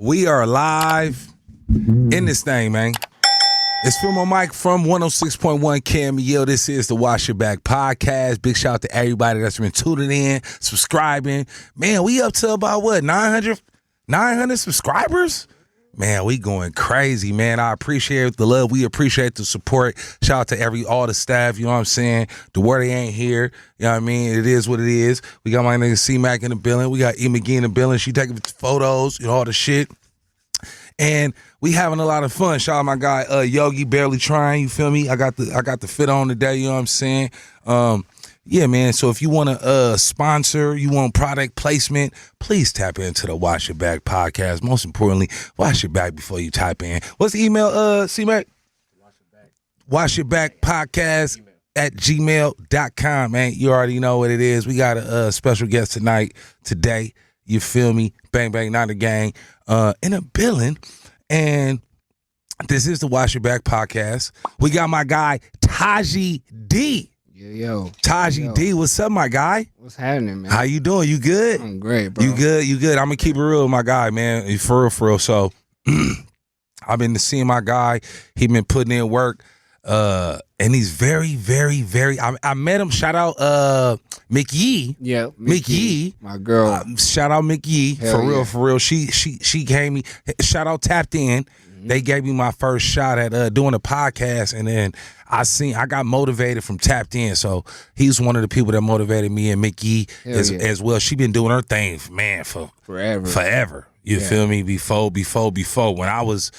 We are live in this thing, man. It's Film on Mike from 106.1 KMEL. This is the Wash Your Back podcast. Big shout out to everybody that's been tuning in, subscribing. Man, we up to about, 900 subscribers? Man, we going crazy, man. I appreciate the love. We appreciate the support. Shout out to all the staff, you know what I'm saying? The word ain't here, you know what I mean? It is what it is. We got my nigga C-Mac in the building. We got E. McGee in the building. She taking photos, you know, all the shit. And we having a lot of fun. Shout out my guy Yogi, barely trying, you feel me? I got the fit on today, you know what I'm saying? Yeah, man, so if you want to sponsor, you want product placement, please tap into the Wash Your Back podcast. Most importantly, wash your back before you type in. What's the email, C-Mac? Wash Your Back podcast at gmail.com, man. You already know what it is. We got a special guest today, you feel me? Bang, bang, not a gang, in a building. And this is the Wash Your Back podcast. We got my guy, Tajie D. Yo. Tajie D, what's up, my guy? What's happening, man? How you doing? You good? I'm great, bro. You good? I'm gonna keep it real, my guy, man. For real. So I've been seeing my guy. He been putting in work. And he's very, very, very. I met him. Shout out McYee. Yeah, McYee, my girl. Shout out McYee. Hell For real. She gave me. Shout out Tapped In. They gave me my first shot at doing a podcast, and then I got motivated from Tapped In. So he's one of the people that motivated me, and McYee as well. She been doing her thing, man, for forever. You feel me? Before when I was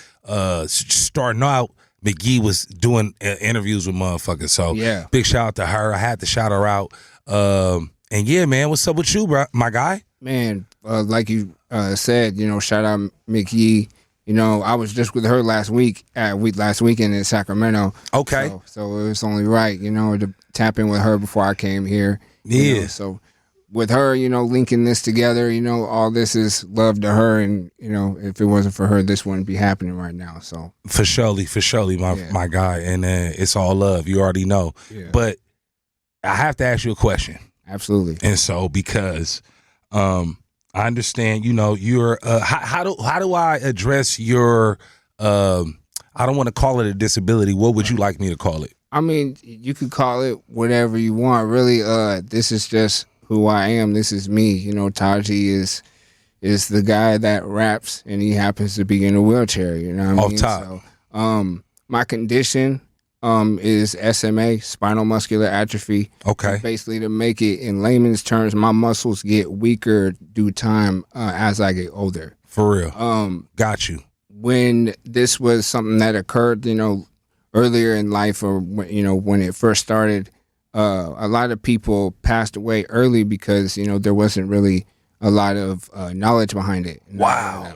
starting out, McGee was doing interviews with motherfuckers. So big shout out to her. I had to shout her out. And yeah, man, what's up with you, bro, my guy? Man, like you said, you know, shout out McYee. You know, I was just with her last weekend in Sacramento. Okay. So it was only right, you know, to tap in with her before I came here. Yeah. You know, so with her, you know, linking this together, you know, all this is love to her. And, you know, if it wasn't for her, this wouldn't be happening right now. So For surely, my guy. And it's all love. You already know. Yeah. But I have to ask you a question. Absolutely. And so because I understand, you know, you're how do I address your I don't want to call it a disability. What would you like me to call it? I mean, you could call it whatever you want. Really, this is just who I am. This is me. You know, Tajie is the guy that raps, and he happens to be in a wheelchair. You know what I mean? Top. So, my condition is SMA, spinal muscular atrophy. Okay. Basically, to make it in layman's terms, my muscles get weaker due time as I get older. For real. Got you. When this was something that occurred, you know, earlier in life, or you know, when it first started, a lot of people passed away early because, you know, there wasn't really a lot of knowledge behind it. Wow.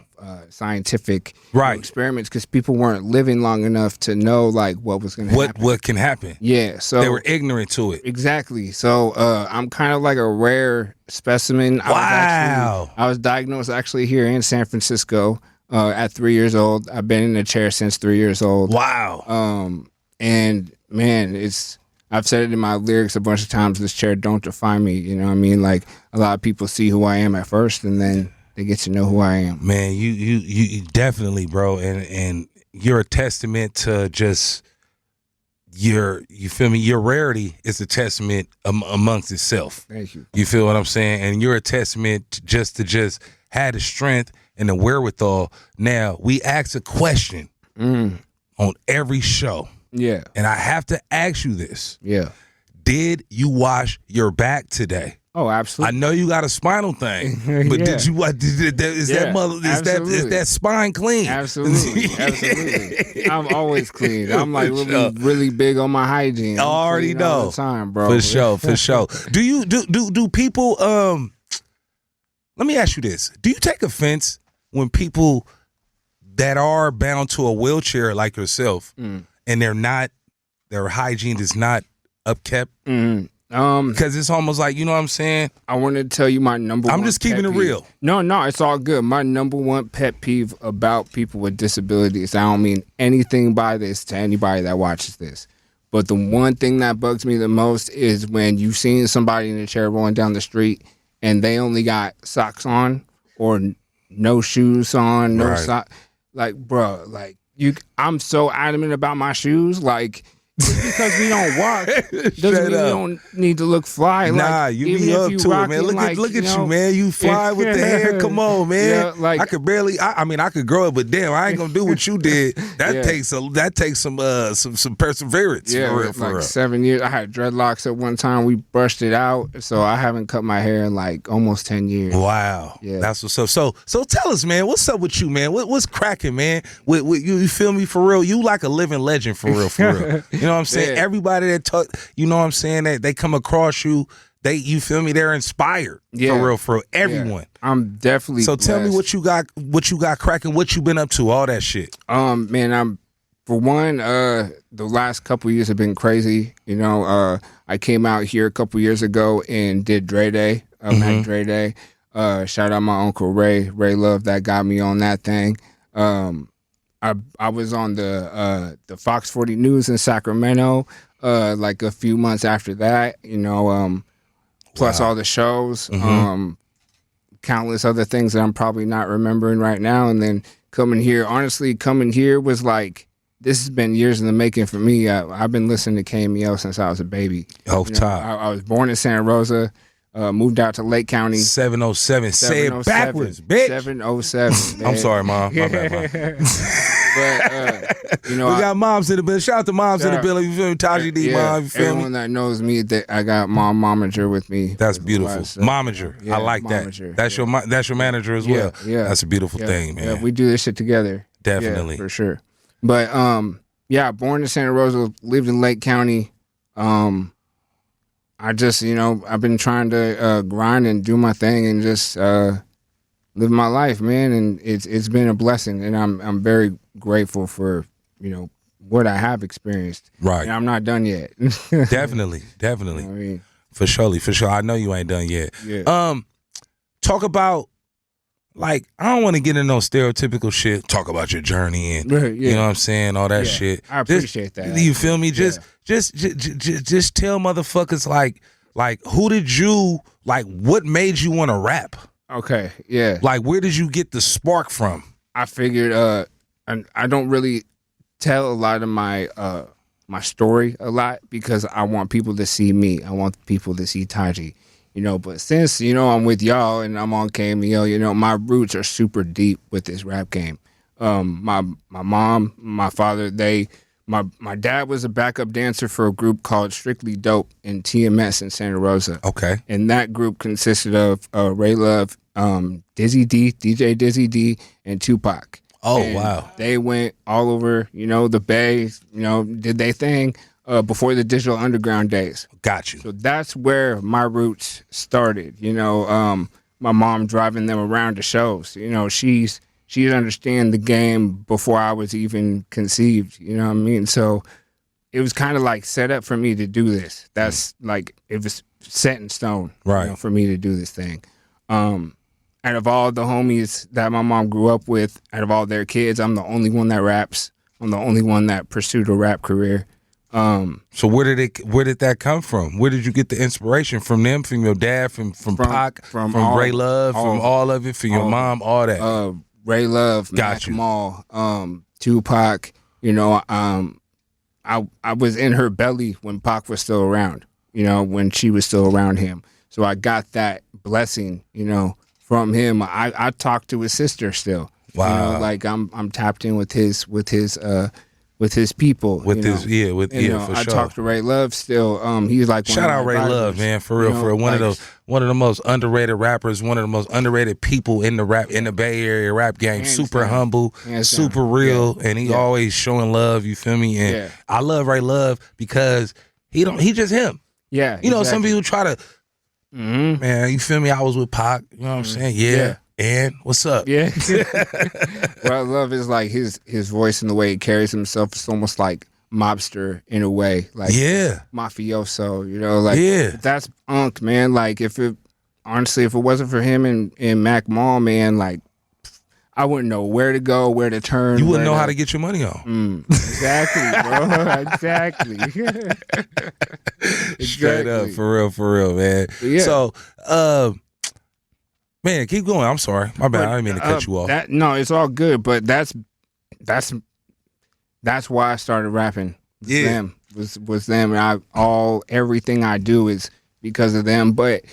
Scientific experiments, because people weren't living long enough to know like what was going to happen. What can happen? Yeah, so they were ignorant to it. Exactly. So I'm kind of like a rare specimen. Wow. I was diagnosed actually here in San Francisco at 3 years old. I've been in a chair since 3 years old. Wow. And man, I've said it in my lyrics a bunch of times. This chair don't define me. You know what I mean? Like, a lot of people see who I am at first, and then they get to know who I am. Man, you definitely, bro, and you're a testament to just you feel me? Your rarity is a testament amongst itself. Thank you. You feel what I'm saying? And you're a testament to just have the strength and the wherewithal. Now, we ask a question on every show. Yeah. And I have to ask you this. Yeah. Did you wash your back today? Oh, absolutely. I know you got a spinal thing, but did you? Is that spine clean? Absolutely. I'm always clean. I'm like really big on my hygiene. I already know all the time, bro. For sure. Do people? Let me ask you this: do you take offense when people that are bound to a wheelchair like yourself, and their hygiene is not upkept? Because it's almost like, you know what I'm saying? I want to tell you my number one. I'm just keeping it real. No, it's all good. My number one pet peeve about people with disabilities, I don't mean anything by this to anybody that watches this, but the one thing that bugs me the most is when you've seen somebody in a chair rolling down the street and they only got socks on or no shoes on, no Right. sock. Like, bro, like I'm so adamant about my shoes. Like, just because we don't walk doesn't Straight mean we up. don't need to look fly. Nah, like, you even be if up you to it, rocking, man. Look like, at you you, know, man. You fly with the hair. Come on, man. Yeah, like, I could barely. I mean, I could grow it, but damn, I ain't gonna do what you did. That Yeah. takes some perseverance. yeah, for real, for like real. 7 years. I had dreadlocks at one time. We brushed it out, so I haven't cut my hair in like almost 10 years. Wow, Yeah. that's what's up. So tell us, man, what's up with you, man? What's cracking, man? With you, you feel me, for real? You like a living legend, for real, for real. You know what I'm saying? Yeah. Everybody that talk, you know what I'm saying, that they come across you, you feel me? They're inspired, Yeah. for real. Everyone. Yeah. I'm definitely. So tell me blessed. what you got cracking, what you been up to, all that shit. Man, I'm for one. The last couple years have been crazy. You know, I came out here a couple years ago and did Dre Day, Mac Dre Day. Shout out my uncle Ray Love, that got me on that thing. I was on the Fox 40 News in Sacramento like a few months after that. You know, plus all the shows, countless other things that I'm probably not remembering right now. And then coming here was like, this has been years in the making for me. I've been listening to KMEL since I was a baby. Oh, You know, top. I was born in Santa Rosa, moved out to Lake County. 707. Say it backwards, bitch. 707. I'm sorry, Mom. My bad, Mom. But, you know, We got moms in the building. Shout out to moms in the Shout- building. You feel me? Tajie D, Mom. You feel everyone me? that knows me, that I got momager with me. That's beautiful. So, Momager. yeah, I like momager, that. That's your manager as well. Yeah. That's a beautiful thing, man. Yeah, we do this shit together. Definitely. Yeah, for sure. But born in Santa Rosa, lived in Lake County. I just, I've been trying to grind and do my thing and just live my life, man. And it's been a blessing, and I'm very grateful for what I have experienced. Right. And I'm not done yet. Definitely. I mean, For sure. I know you ain't done yet. yeah. Talk about, like, I don't want to get into no stereotypical shit. Talk about your journey and Right, you know what I'm saying, all that Yeah, shit. I appreciate that. You feel me? Just tell motherfuckers like who did you what made you want to rap? Okay. Yeah. Like, where did you get the spark from? I figured and I don't really tell a lot of my my story a lot because I want people to see me. I want people to see Tajie. But since, I'm with y'all and I'm on KMEL, my roots are super deep with this rap game. My mom, my father, my dad was a backup dancer for a group called Strictly Dope in TMS in Santa Rosa. Okay. And that group consisted of Ray Love, DJ Dizzy D, and Tupac. Oh, And wow. they went all over, the Bay, did their thing before the Digital Underground days. Got you. So that's where my roots started. My mom driving them around to shows. She understand the game before I was even conceived. You know what I mean? So it was kind of like set up for me to do this. That's like, it was set in stone, Right. for me to do this thing. Out of all the homies that my mom grew up with, out of all their kids, I'm the only one that raps. I'm the only one that pursued a rap career. So where did that come from? Where did you get the inspiration from them? From your dad? From Pac? From Ray Love? From all of it? From your mom? All that? Ray Love, Got Mac you. Mall, Tupac. I was in her belly when Pac was still around. When she was still around him. So I got that blessing. From him. I talk to his sister still. Wow. Like I'm tapped in with his people. With his for I sure. talk to Ray Love still. He's like one Shout of out my Ray advisors. Love, man, for real, for real. One of the most underrated rappers, one of the most underrated people in the Bay Area rap game. Hands Super down. humble, Hands super down. real, and he Yeah. always showing love. You feel me? And Yeah. I love Ray Love because he just him. Yeah. Some people try to, Mm-hmm. man. You feel me? I was with Pac. You know what I'm saying? Yeah. Yeah. And what's up? Yeah. What I love is like his voice and the way he carries himself. It's almost like mobster in a way, like Yeah. mafioso. Yeah. That's Unc, man. Like if it wasn't for him and Mac Mall, man, like I wouldn't know where to go, where to turn. You wouldn't know how to get your money on. Exactly, bro. Exactly. Straight up, for real, man. Yeah. So, Man, keep going. I'm sorry. My bad. I didn't mean to cut you off. No, it's all good. But that's why I started rapping. Them was them, and everything I do is because of them. But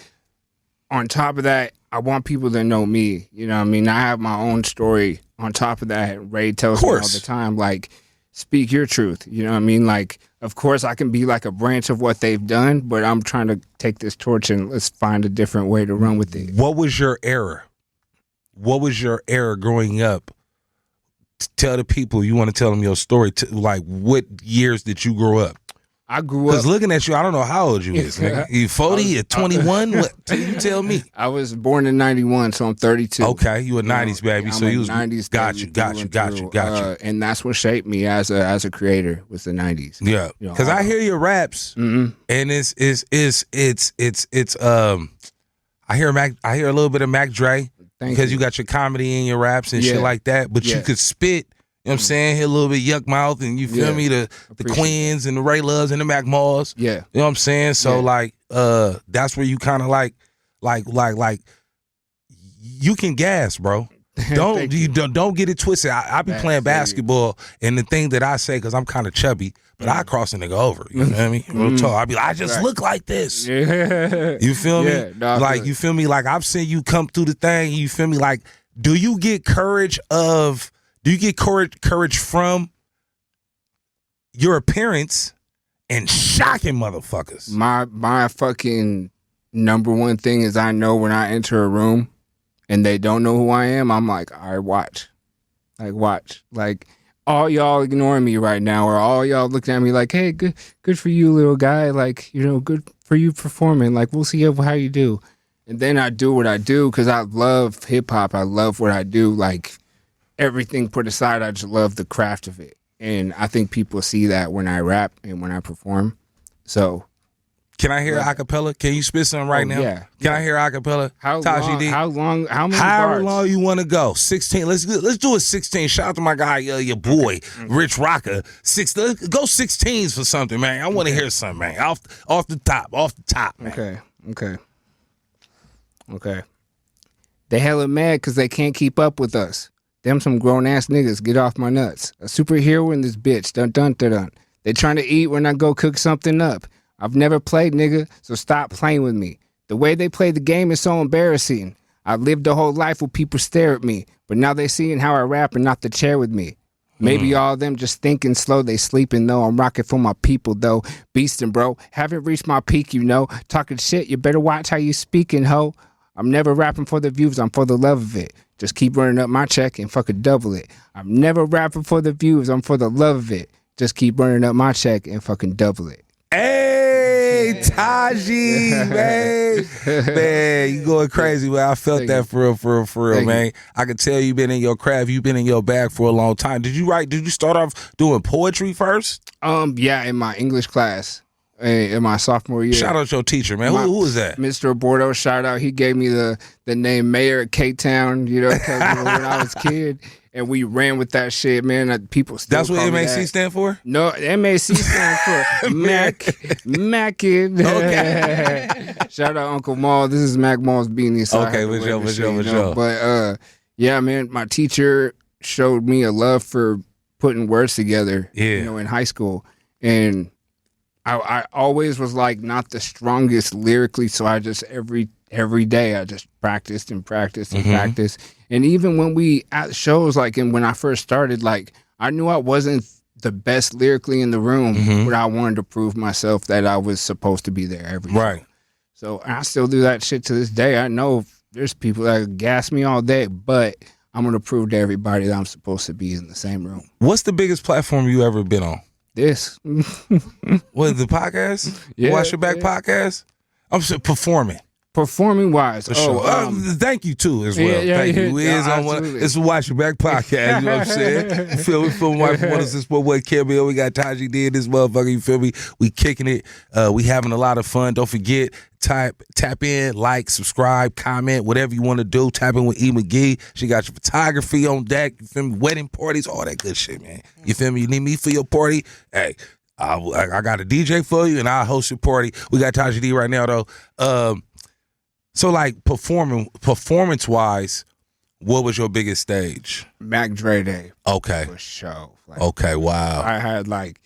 on top of that, I want people to know me. You know what I mean? I have my own story. On top of that, Ray tells me all the time, like, speak your truth. You know what I mean? Like, of course, I can be like a branch of what they've done, but I'm trying to take this torch and let's find a different way to run with it. What was your error? What was your error growing up? Tell the people, you want to tell them your story. Like, what years did you grow up? I grew up. Because looking at you, I don't know how old you is. Nigga. You 40? You 21? What? You tell me. I was born in 91, so I'm 32. Okay, you a 90s baby. I'm so you was 90s got you. And that's what shaped me as a creator was the 90s. Yeah, because I hear your raps, and it's I hear a little bit of Mac Dre because you got your comedy in your raps and shit like that, but you could spit. You know what I'm saying? Hit a little bit Yuck Mouth and you feel me? The Queens and the Ray Loves and the Mac Malls. Yeah. You know what I'm saying? So like that's where you kind of like you can gas, bro. Don't get it twisted. I be playing basketball and the thing that I say, because I'm kind of chubby, but I cross a nigga over. You know what I mean? Real talk. I be like, I just look like this. You feel me? No, like, you feel me? Like, I've seen you come through the thing. You feel me? Like, do you get courage from your appearance and shocking motherfuckers? My fucking number one thing is I know when I enter a room and they don't know who I am, I'm like, all right, watch. Like, all y'all ignoring me right now, or all y'all looking at me like, hey, good for you, little guy. Like, you know, good for you performing. Like, we'll see how you do. And then I do what I do because I love hip-hop. I love what I do. Like, everything put aside, I just love the craft of it. And I think people see that when I rap and when I perform. So, can I hear acapella? Can you spit something right now? Yeah. Can I hear acapella? Tajie D? How long? How many However bars? long you want to go. 16. Let's do a 16. Shout out to my guy, your boy, Rich Rocker. Let's go 16s for something, man. I want to hear something, man. Off the top, man. Okay. They hella mad because they can't keep up with us. Them some grown ass niggas, get off my nuts. A superhero in this bitch, dun. They trying to eat when I go cook something up. I've never played, nigga, so stop playing with me. The way they play the game is so embarrassing. I've lived a whole life where people stare at me, but now they seeing how I rap and not the chair with me. Maybe all of them just thinking slow, they sleeping though. I'm rocking for my people though. Beastin', bro. Haven't reached my peak, you know. Talking shit, you better watch how you speaking, ho. I'm never rapping for the views, I'm for the love of it. Just keep running up my check and fucking double it. I'm never rapping for the views, I'm for the love of it. Just keep running up my check and fucking double it. Hey, Tajie, man. Man, you going crazy, man. I felt that for real, man. I can tell you been in your craft, you been in your bag for a long time. Did you start off doing poetry first? Yeah, in my English class. In my sophomore year. Shout out your teacher, man. Who was that? Mr. Bordeaux, shout out. He gave me the name Mayor of K-Town, you know, because when I was a kid. And we ran with that shit, man. People still That's what MAC stand for? No, MAC stands for Mackin. Okay. Shout out Uncle Maul. This is Mac Maul's beanie. So okay, for sure. But yeah, man, my teacher showed me a love for putting words together, you know, in high school. And I always was like not the strongest lyrically, so I just every day I just practiced and practiced. And even when we at shows, like, and when I first started, like, I knew I wasn't the best lyrically in the room, but I wanted to prove myself that I was supposed to be there every day. Right. So I still do that shit to this day. I know there's people that gas me all day, but I'm going to prove to everybody that I'm supposed to be in the same room. What's the biggest platform you ever been on? This. What, the podcast? Yeah, Wash Your Back podcast? I'm performing. Performing wise, for sure. Thank you too as well. Thank you. We is on one. It's a Watch Your Back podcast. You know what I'm saying? You feel me? From 106.1 Cameo. We got Tajie D in this motherfucker. You feel me? We kicking it. We having a lot of fun. Don't forget, tap in, like, subscribe, comment, whatever you want to do. Tap in with E. McGee. She got your photography on deck. You feel me? Wedding parties, all that good shit, man. You feel me? You need me for your party? Hey, I got a DJ for you, and I'll host your party. We got Tajie D right now though. So like performance wise, what was your biggest stage? Mac Dre Day. Okay. For sure. Like, Okay, wow. I had like,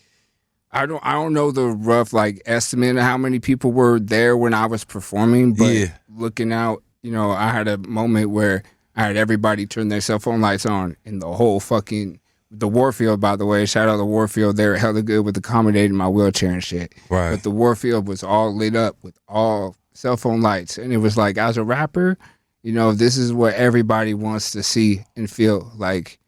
I don't know the rough like estimate of how many people were there when I was performing, but looking out, you know, I had a moment where I had everybody turn their cell phone lights on and the whole fucking, the Warfield, by the way, shout out to Warfield, they were hella good with accommodating my wheelchair and shit. Right. But the Warfield was all lit up with all cell phone lights. And it was like, as a rapper, you know, this is what everybody wants to see and feel like.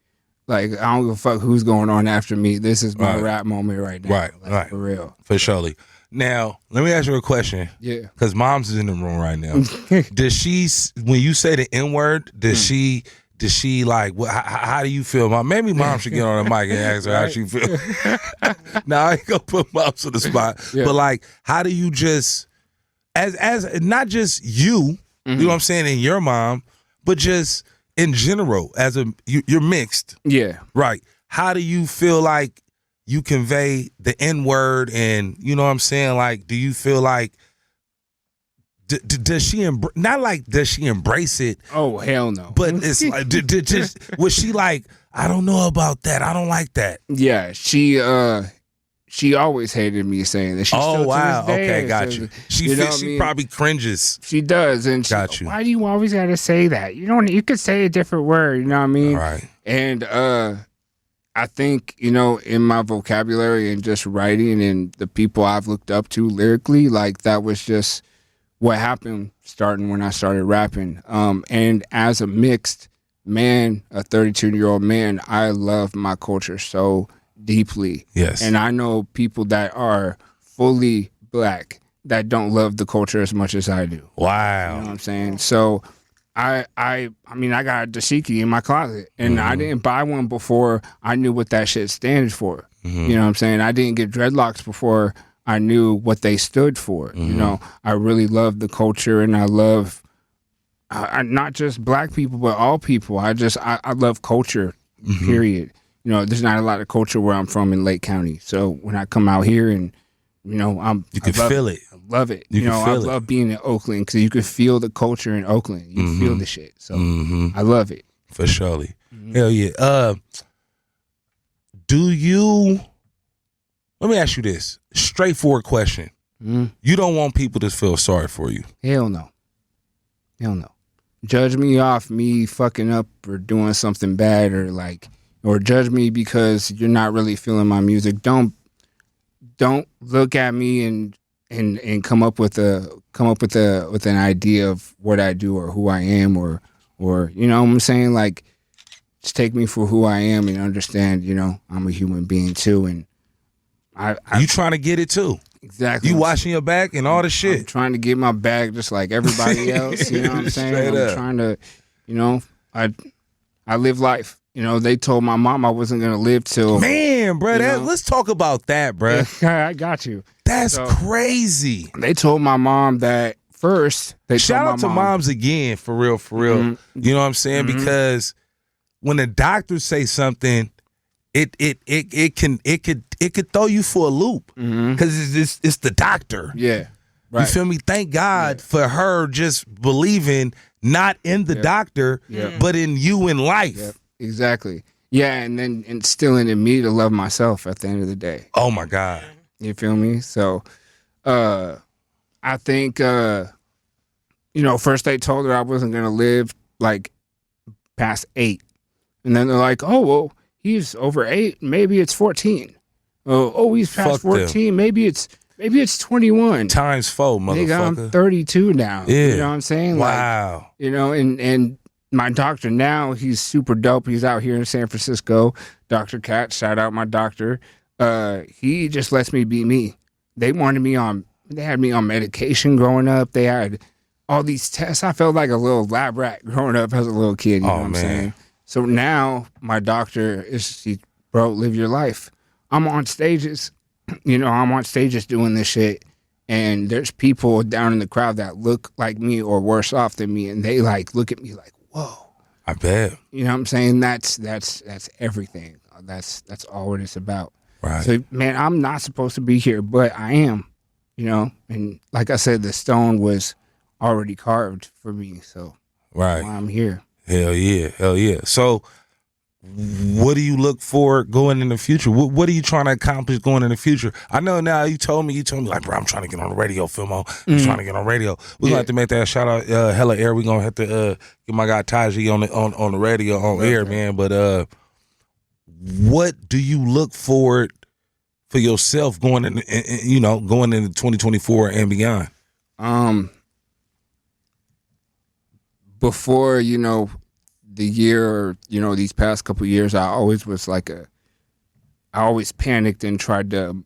Like, I don't give a fuck who's going on after me. This is my rap moment right now. Right, like, right. For real. For surely. Now, let me ask you a question. Yeah. Because Mom's is in the room right now. Does she, when you say the N-word, does she like, how do you feel? Maybe Mom should get on the mic and ask her how she feel. Now, I ain't gonna put Moms on the spot. Yeah. But like, how do you just, as not just you, you know what I'm saying, and your mom, but just in general, as you're mixed. Yeah. Right. How do you feel like you convey the N-word, and you know what I'm saying? Like, do you feel like, does she does she embrace it? Oh, hell no. But it's like, was she like, I don't know about that, I don't like that? Yeah, she always hated me saying that. She still wow. To this day Okay, got you. She probably cringes. She does, and got you. Why do you always got to say that? You could say a different word. You know what I mean? Right. And I think, you know, in my vocabulary and just writing and the people I've looked up to lyrically, like that was just what happened starting when I started rapping. And as a mixed man, a 32-year-old man, I love my culture so deeply. Yes. And I know people that are fully black that don't love the culture as much as I do. Wow. You know what I'm saying? So I mean, I got a dashiki in my closet, and I didn't buy one before I knew what that shit stands for. You know what I'm saying? I didn't get dreadlocks before I knew what they stood for. You know, I really love the culture, and I love not just black people, but all people. I love culture, period. You know, there's not a lot of culture where I'm from in Lake County. So when I come out here and, you know, you can feel it. I love it. You know, I love being in Oakland because you can feel the culture in Oakland. You feel the shit. So I love it. For surely. Hell yeah. Let me ask you this. Straightforward question. You don't want people to feel sorry for you. Hell no. Hell no. Judge me off me fucking up or doing something bad or judge me because you're not really feeling my music. Don't look at me and come up with an idea of what I do or who I am or you know what I'm saying? Like, just take me for who I am and understand, you know, I'm a human being too, and you trying to get it too. Exactly. You washing your back and all the shit. I'm trying to get my bag just like everybody else, you know what I'm saying? I'm trying to, you know, I live life. You know, they told my mom I wasn't going to live till... Man, bro, let's talk about that, bro. I got you. That's crazy. They told my mom that first. Shout out to moms again, for real. You know what I'm saying? Because when the doctors say something, it could throw you for a loop. Because it's the doctor. Yeah. Right. You feel me? Thank God for her just believing not in the doctor, but in you in life. Yep. Exactly. Yeah, and then instilling in me to love myself at the end of the day. Oh my God. You feel me? So I think you know, first they told her I wasn't gonna live like past 8. And then they're like, oh well, he's over 8, maybe it's 14. Oh, he's past 14, maybe it's 21. Times 4, motherfucker. Nigga, I'm 32 now. Yeah. You know what I'm saying? Wow. Like, you know, and my doctor now, he's super dope. He's out here in San Francisco. Dr. Katz, shout out my doctor. He just lets me be me. They had me on medication growing up. They had all these tests. I felt like a little lab rat growing up as a little kid. You know what I'm saying? So now my doctor is, bro, live your life. I'm on stages. You know, I'm on stages doing this shit. And there's people down in the crowd that look like me or worse off than me. And they like look at me like, whoa. I bet. You know what I'm saying? That's everything. That's all it is about. Right. So, man, I'm not supposed to be here, but I am, you know? And like I said, the stone was already carved for me. So Right. I'm here. Hell yeah. So, what do you look for going in the future? What are you trying to accomplish going in the future? I know now you told me like, bro, I'm trying to get on the radio, Filmo. I'm trying to get on radio. We're gonna have to make that shout out, hella air. We're gonna have to get my guy Tajie on the radio on air, man. But what do you look for yourself going in, going into 2024 and beyond? Before, the year, or, these past couple of years, I always was I always panicked and tried to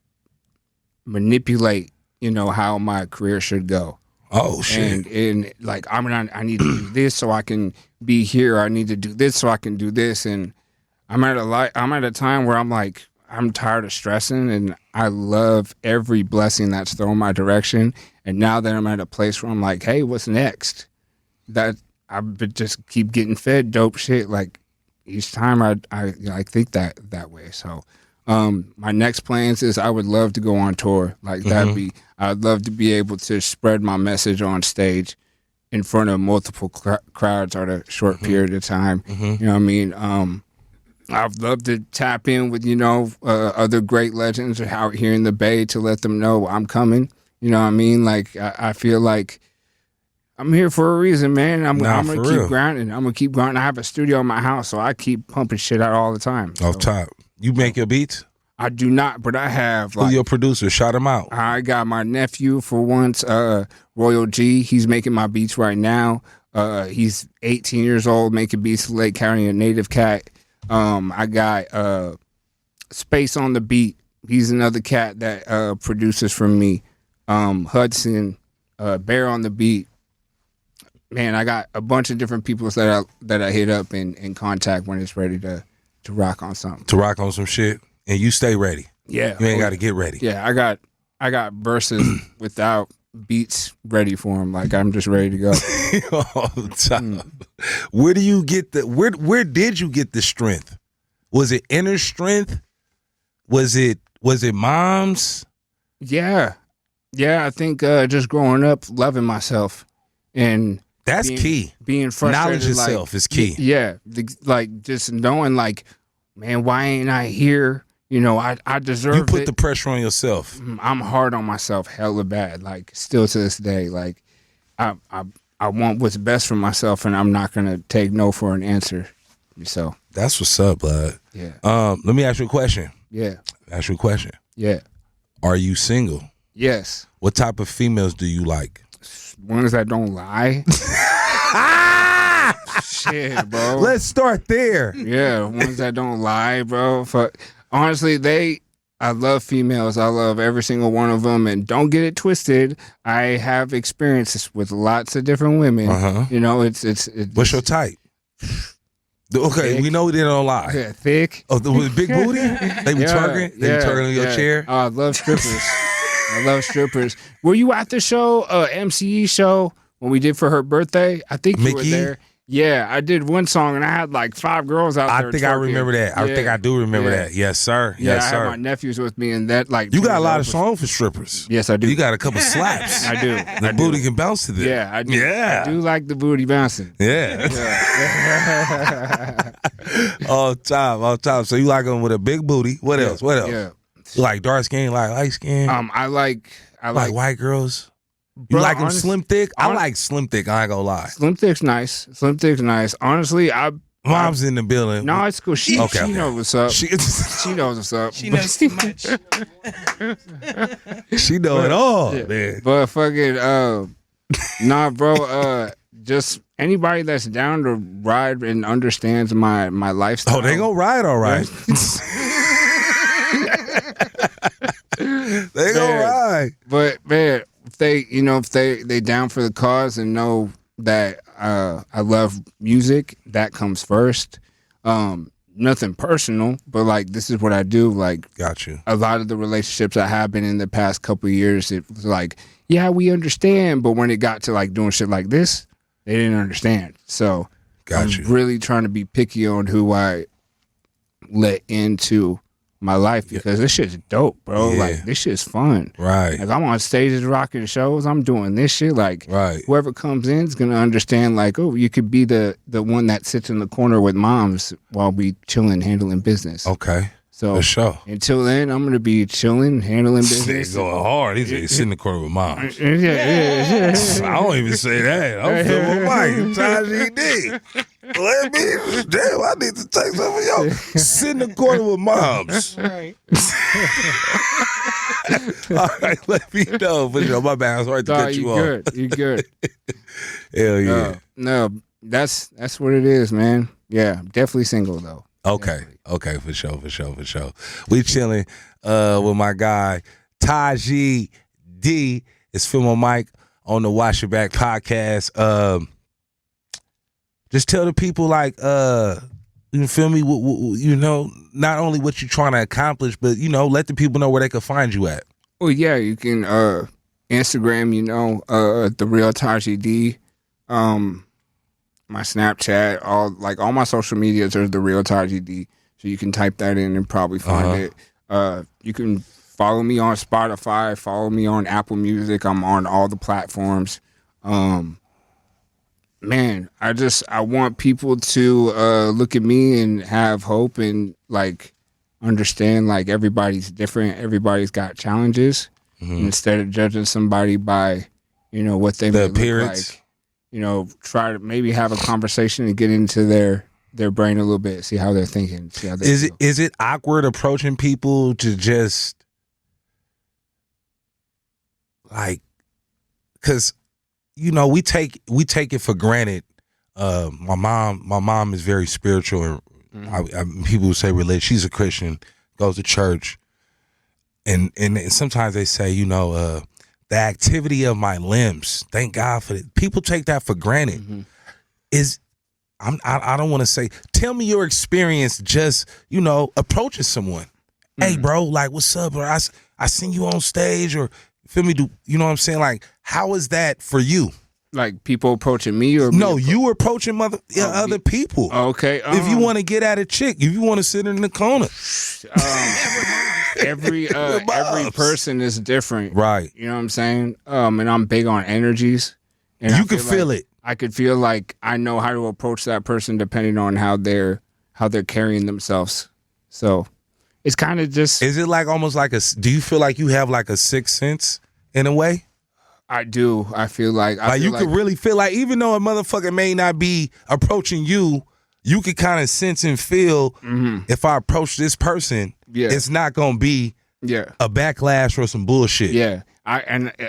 manipulate, how my career should go. Oh shit! And like I need to do this so I can be here. I need to do this so I can do this. And I'm at a time where I'm like, I'm tired of stressing, and I love every blessing that's thrown my direction. And now that I'm at a place where I'm like, hey, what's next? That I just keep getting fed dope shit. Like each time I think that way. So my next plans is I would love to go on tour. Like I'd love to be able to spread my message on stage in front of multiple crowds at a short period of time. You know what I mean? I'd love to tap in with, other great legends out here in the Bay to let them know I'm coming. You know what I mean? Like I feel like I'm here for a reason, man. I'm gonna keep grinding. I'm gonna keep grinding. I have a studio in my house, so I keep pumping shit out all the time. Off top, you make your beats? I do not, but I have. Who your producer? Shout him out. I got my nephew for once, Royal G. He's making my beats right now. He's 18 years old, making beats in Lake County, a native cat. I got Space on the Beat. He's another cat that produces for me. Hudson, Bear on the Beat. Man, I got a bunch of different people that I hit up and contact when it's ready to rock on something. To rock on some shit, and you stay ready. Yeah, you ain't got to get ready. Yeah, I got verses without beats ready for them. Like I'm just ready to go. All the time. Where do you get where did you get the strength? Was it inner strength? Was it mom's? Yeah. I think just growing up, loving myself, and that's key. Being frustrated, knowledge yourself is key. Yeah, like just knowing, like, man, why ain't I here? I deserve it. You put the pressure on yourself. I'm hard on myself, hella bad. Like still to this day, like I want what's best for myself, and I'm not gonna take no for an answer. So that's what's up, bud. Yeah. Let me ask you a question. Yeah. Ask you a question. Yeah. Are you single? Yes. What type of females do you like? Ones that don't lie. Shit, bro. Let's start there. Yeah, ones that don't lie, bro. Honestly, I love females. I love every single one of them, and don't get it twisted. I have experiences with lots of different women. It's what's your type? Okay, thick. We know they don't lie. Yeah, thick. Oh, the big booty? They be twerking? They be twerking on your chair? Oh, I love strippers. I love strippers. Were you at the show, MCE show, when we did for her birthday? I think you were there. Yeah, I did one song, and I had like 5 girls out there. I think I remember that. I think I do remember that. Yes, sir. Yeah, yes, sir. I had my nephews with me, and that like you got a lot of songs for strippers. Yes, I do. You got a couple slaps. I do. The booty can bounce to them. Yeah, I do. Yeah, I do like the booty bouncing. Yeah. all time. So you like them with a big booty? What else? Yeah. You like dark skin, like light skin? I like white girls. Bro, you like them slim thick? I like slim thick. I ain't gonna lie. Slim thick's nice. Honestly, Mom's in the building. No, it's cool. She knows what's up. She knows what's up. She knows too much. She know it all, man. But fucking nah, bro. Just anybody that's down to ride and understands my lifestyle. Oh, they gonna ride all right. They gonna ride. But man, if they down for the cause and know that I love music, that comes first. Nothing personal, but like this is what I do. Like, got you. A lot of the relationships I have been in the past couple of years, it was like, yeah, we understand, but when it got to like doing shit like this, they didn't understand. So I'm really trying to be picky on who I let into my life because this shit's dope, bro. Yeah. Like this shit's fun. Right. Like I'm on stages rocking shows. I'm doing this shit. Like whoever comes in is gonna understand. Like, oh, you could be the one that sits in the corner with moms while we chilling, handling business. Okay. So for sure. Until then, I'm gonna be chilling, handling business. Going hard. He's sitting in the corner with moms. Yeah. I don't even say that. I'm feeling Mike. Tajie D. Let me. Damn, I need to take some of y'all. Sit in the corner with moms. Right. All right, let me know. For sure. My bad. I was right to cut you off. You good. Hell yeah. No, that's what it is, man. Yeah, definitely single though. Okay. Definitely. Okay, for sure. We chilling with my guy Tajie D. It's Film on Mike on the Wash Your Back podcast. Just tell the people like you feel me, you know, not only what you're trying to accomplish, but you know, let the people know where they can find you at. Well, yeah, you can Instagram, you know, the real Tajie D. My Snapchat, all my social medias are the real Tajie D. So you can type that in and probably find it. You can follow me on Spotify, follow me on Apple Music. I'm on all the platforms. Man, I want people to look at me and have hope and like understand like everybody's different. Everybody's got challenges. Instead of judging somebody by, you know, what they may appearance. look like. You know, try to maybe have a conversation and get into their brain a little bit, see how they're thinking, see how they feel. Is it awkward approaching people to just like, because you know we take it for granted. My mom is very spiritual, and people who say religious. She's a Christian, goes to church, and sometimes they say, you know, the activity of my limbs. Thank God for it. People take that for granted. I don't want to say. Tell me your experience. Just, you know, approaching someone. Hey, bro, like, what's up, bro? I seen you on stage, or feel me? You know what I'm saying? Like, how is that for you? Like people approaching me, or no, you approaching other people. Okay, if you want to get at a chick, if you want to sit in the corner. Every person is different, right? You know what I'm saying? And I'm big on energies. And you can feel it. I could feel like I know how to approach that person depending on how they're carrying themselves. So it's kind of just. Is it like almost like do you feel like you have like a sixth sense in a way? I do. I feel like you could really feel like, even though a motherfucker may not be approaching you, you could kind of sense and feel if I approach this person, it's not gonna be a backlash or some bullshit. Yeah.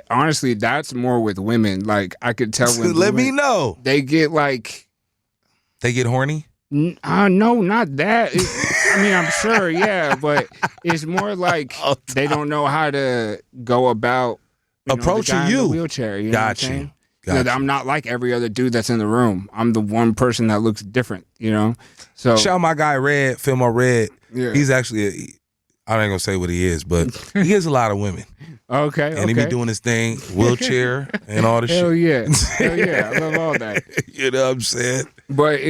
Honestly, that's more with women. Like I could tell when let me know. They get like they get horny? No, not that. I mean, I'm sure, yeah, but it's more like they don't know how to go about approaching you. In the wheelchair. You know what I'm saying? Gotcha. I'm not like every other dude that's in the room. I'm the one person that looks different, you know? So shout out my guy Red, Filmo Red. Yeah. He's actually I ain't gonna say what he is, but he gets a lot of women. Okay. And he be doing his thing, wheelchair and all the Hell shit. Yeah. Hell yeah. I love all that. You know what I'm saying? But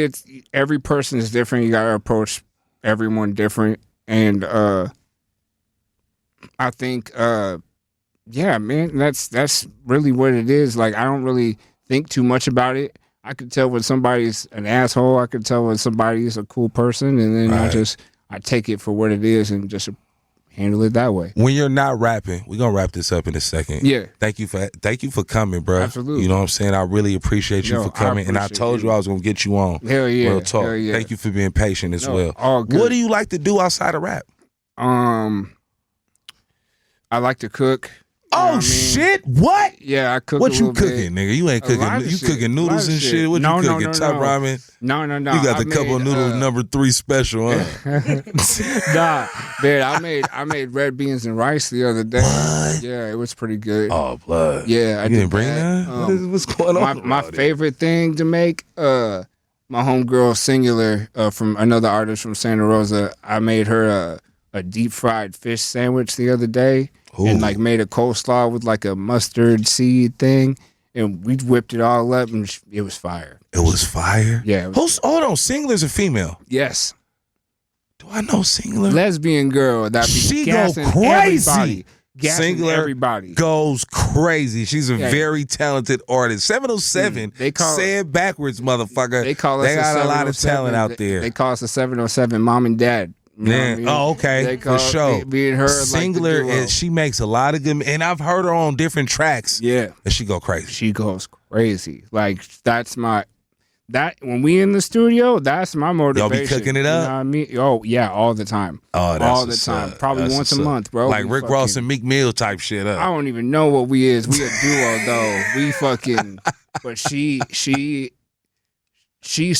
every person is different. You gotta approach everyone different. And I think yeah, man, that's really what it is. Like I don't really think too much about it. I could tell when somebody's an asshole. I could tell when somebody's a cool person, and then I take it for what it is and just handle it that way. When you're not rapping, we're gonna wrap this up in a second. Yeah. Thank you for coming, bro. Absolutely. You know what I'm saying? I really appreciate you for coming. And I told you I was gonna get you on. Hell yeah. Real talk. Hell yeah. Thank you for being patient as well. All good. What do you like to do outside of rap? I like to cook. Oh shit! What? Yeah, I cook. What you cooking, nigga? You ain't cooking. You shit. cooking noodles and shit. What you cooking? Top ramen. No. You got the couple noodles number 3 special, huh? Nah, man. I made red beans and rice the other day. What? Yeah, it was pretty good. Oh, blood. Yeah, I didn't bring that. What's going on? My favorite thing to make. My homegirl Singular from another artist from Santa Rosa. I made her a deep fried fish sandwich the other day. Ooh. And like made a coleslaw with like a mustard seed thing, and we whipped it all up, and it was fire. It was fire? Yeah. Hold on, Singular's a female? Yes. Do I know Singular? Lesbian girl that be She go gassing crazy. everybody. Gassing Singular everybody. goes crazy. She's a Yeah. very talented artist. 707, say it backwards, motherfucker. They call us got a lot of 707. talent out there. They call us a 707 mom and dad. You know what I mean? Oh, okay. They For sure. Me and her Singular, like the duo. she makes a lot of good, and I've heard her on different tracks. Yeah. And she go crazy. She goes crazy. Like when we in the studio, that's my motivation. Y'all be cooking it up? You know what I mean? Oh yeah, all the time. Oh, that's all the what's time. up. Probably That's once a what's up. month, bro. Like We Rick fucking- Ross and Meek Mill type shit up. I don't even know what we is. We a duo though. We fucking. But she's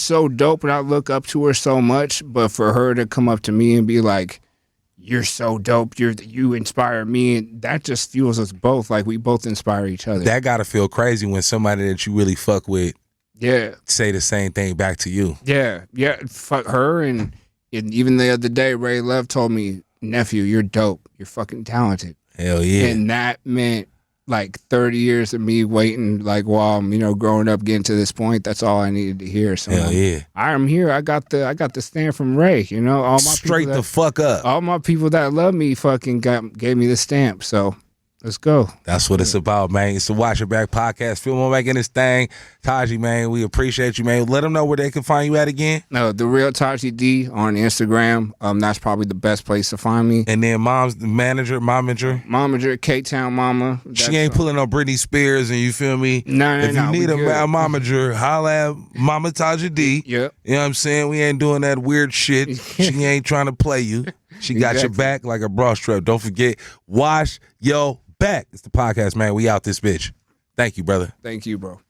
so dope, and I look up to her so much. But for her to come up to me and be like, "You're so dope. You inspire me," and that just fuels us both. Like we both inspire each other. That gotta feel crazy when somebody that you really fuck with Yeah. say the same thing back to you. Yeah. Fuck her, and even the other day, Ray Love told me, "Nephew, you're dope. You're fucking talented." Hell yeah. And that meant like 30 years of me waiting, like while I'm, growing up, getting to this point. That's all I needed to hear. So Hell yeah. I'm here. I got the stand from Ray. All my Straight people the fuck up. all my people that love me fucking gave me the stamp. So let's go. That's what it's about, man. It's the Watch Your Back podcast. Phil Mo making this thing. Tajie, man, we appreciate you, man. Let them know where they can find you at again. No, the real Tajie D on Instagram. That's probably the best place to find me. And then momager, Momager, K-Town Mama. she ain't pulling no Britney Spears, and you feel me? No, if you need we a good. momager, holla at Mama Tajie D. Yep. You know what I'm saying? We ain't doing that weird shit. She ain't trying to play you. She got your Exactly. back like a bra strap. Don't forget, wash your back. It's the podcast, man. We out this bitch. Thank you, brother. Thank you, bro.